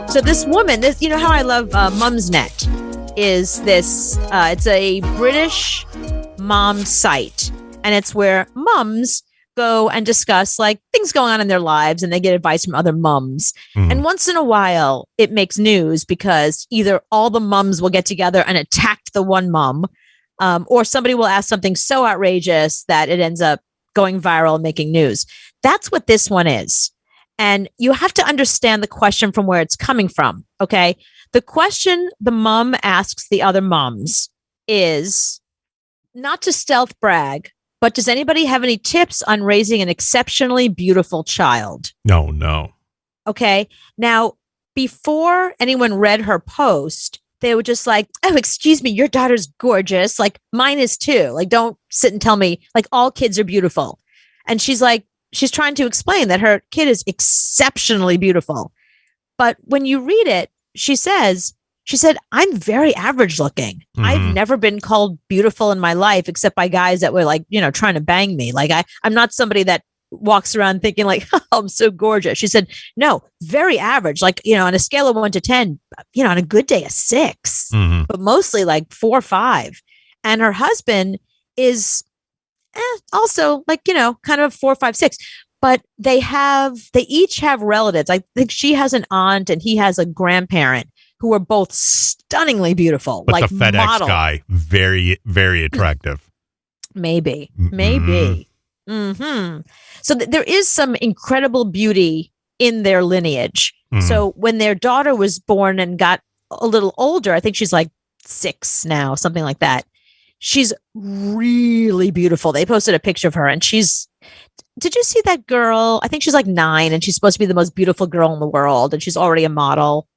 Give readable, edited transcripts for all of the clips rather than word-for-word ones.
So this woman, this, you know how I love Mumsnet, is this, it's a British mom site, and it's where mums go and discuss like things going on in their lives, and they get advice from other mums. And once in a while it makes news because either all the mums will get together and attack the one mum, or somebody will ask something so outrageous that it ends up going viral and making news. That's what this one is. And you have to understand the question from where it's coming from. Okay. The question the mom asks the other moms is not to stealth brag, but does anybody have any tips on raising an exceptionally beautiful child? No. Okay. Now, before anyone read her post, they were just like, oh, excuse me, your daughter's gorgeous. Like, mine is too. Like, don't sit and tell me, like, all kids are beautiful. And she's like, she's trying to explain that her kid is exceptionally beautiful. But when you read it, she said, I'm very average looking. I've never been called beautiful in my life, except by guys that were like, you know, trying to bang me. Like I'm not somebody that walks around thinking like, oh, I'm so gorgeous. She said, no, very average. Like, you know, on a scale of 1 to 10, you know, on a good day, a 6, but mostly like 4 or 5. And her husband is also like, you know, kind of 4, 5, 6, but they each have relatives. I think she has an aunt and he has a grandparent who are both stunningly beautiful. But like the FedEx model. guy, very, very attractive. Maybe. So there is some incredible beauty in their lineage. So when their daughter was born and got a little older, I think she's like 6 now, something like that. She's really beautiful. They posted a picture of her and did you see that girl? I think she's like 9 and she's supposed to be the most beautiful girl in the world. And she's already a model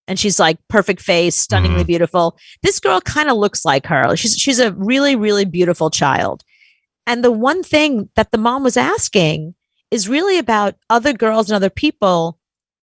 and she's like perfect face, stunningly beautiful. This girl kind of looks like her. She's a really, really beautiful child. And the one thing that the mom was asking is really about other girls and other people,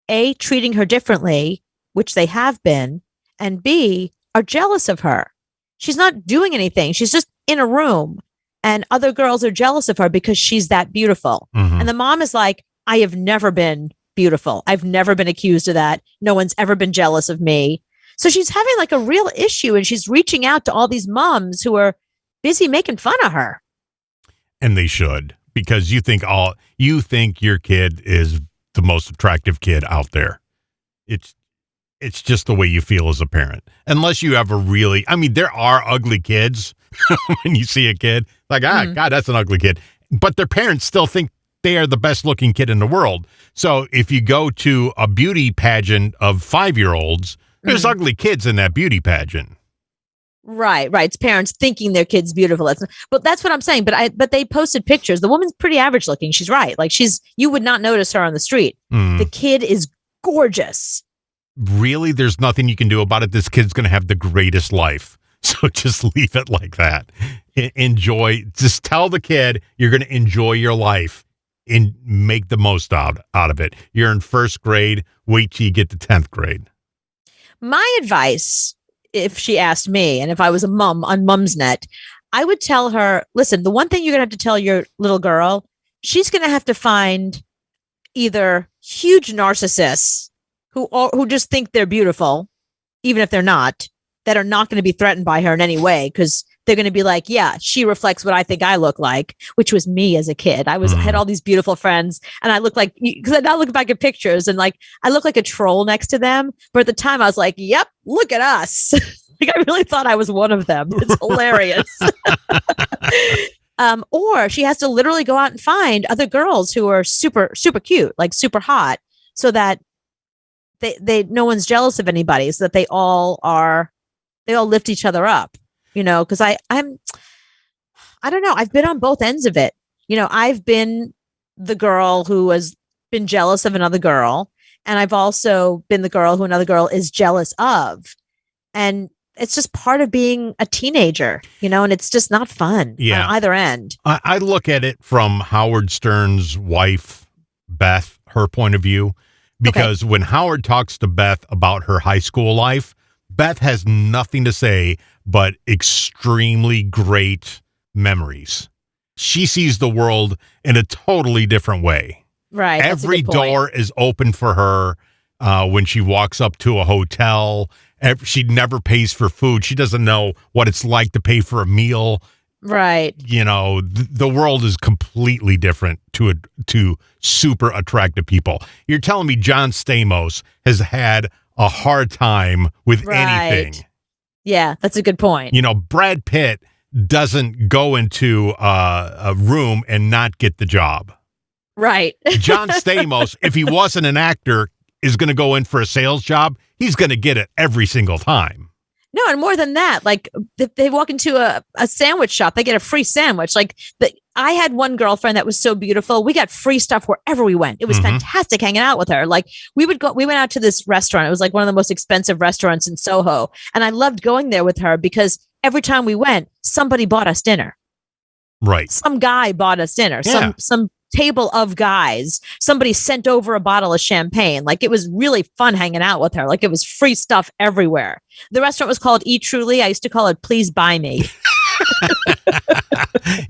A, treating her differently, which they have been, and B, are jealous of her. She's not doing anything. She's just in a room and other girls are jealous of her because she's that beautiful. And the mom is like, I have never been beautiful. I've never been accused of that. No one's ever been jealous of me. So she's having like a real issue and she's reaching out to all these moms who are busy making fun of her. And they should, because you think your kid is the most attractive kid out there. It's just the way you feel as a parent. Unless you have there are ugly kids when you see a kid like, God, that's an ugly kid. But their parents still think they are the best looking kid in the world. So if you go to a beauty pageant of 5-year-olds, there's ugly kids in that beauty pageant. Right. It's parents thinking their kid's beautiful. But that's what I'm saying. But they posted pictures. The woman's pretty average looking. She's right. Like you would not notice her on the street. The kid is gorgeous. Really, there's nothing you can do about it. This kid's going to have the greatest life. So just leave it like that. Enjoy. Just tell the kid you're going to enjoy your life and make the most out of it. You're in 1st grade. Wait till you get to 10th grade. My advice, if she asked me, and if I was a mom on Mumsnet, I would tell her, listen, the one thing you're going to have to tell your little girl, she's going to have to find either huge narcissists who just think they're beautiful, even if they're not, that are not going to be threatened by her in any way, because they're going to be like, yeah, she reflects what I think I look like, which was me as a kid. I had all these beautiful friends and I look like, because I now look back at pictures and like, I look like a troll next to them. But at the time I was like, yep, look at us. Like I really thought I was one of them. It's hilarious. Or she has to literally go out and find other girls who are super, super cute, like super hot, so that they no one's jealous of anybody, so that they all lift each other up, you know, because I don't know. I've been on both ends of it. You know, I've been the girl who has been jealous of another girl. And I've also been the girl who another girl is jealous of. And it's just part of being a teenager, you know, and it's just not fun on either end. I look at it from Howard Stern's wife, Beth, her point of view, because when Howard talks to Beth about her high school life, Beth has nothing to say but extremely great memories. she sees the world in a totally different way. Right. Every door is open for her when she walks up to a hotel. She never pays for food. She doesn't know what it's like to pay for a meal. Right. You know, the world is completely different to super attractive people. You're telling me John Stamos has had a hard time with anything. Yeah, that's a good point. You know, Brad Pitt doesn't go into a room and not get the job. Right. John Stamos, if he wasn't an actor, is going to go in for a sales job. He's going to get it every single time. No, and more than that, like if they walk into a sandwich shop, they get a free sandwich. Like I had one girlfriend that was so beautiful. We got free stuff wherever we went. It was fantastic hanging out with her. Like we went out to this restaurant. It was like one of the most expensive restaurants in Soho. And I loved going there with her because every time we went, somebody bought us dinner. Right. Some guy bought us dinner. Yeah. Some table of guys. Somebody sent over a bottle of champagne. Like it was really fun hanging out with her. Like it was free stuff everywhere. The restaurant was called Eat Truly. I used to call it Please Buy Me.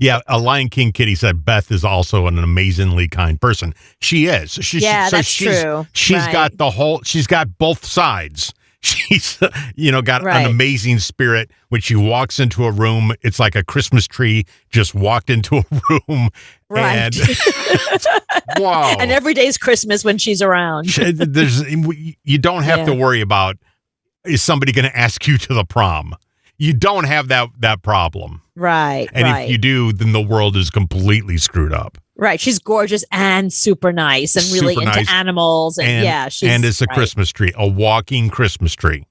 Yeah, a Lion King kitty said Beth is also an amazingly kind person. She is. That's true. She's got she's got both sides. She's, got an amazing spirit. When she walks into a room, it's like a Christmas tree just walked into a room. Right. And, wow. And every day's Christmas when she's around. You don't have to worry about, is somebody going to ask you to the prom? You don't have that problem. Right. And if you do, then the world is completely screwed up. Right. She's gorgeous and super nice and really into animals. And she's it's a Christmas tree, a walking Christmas tree.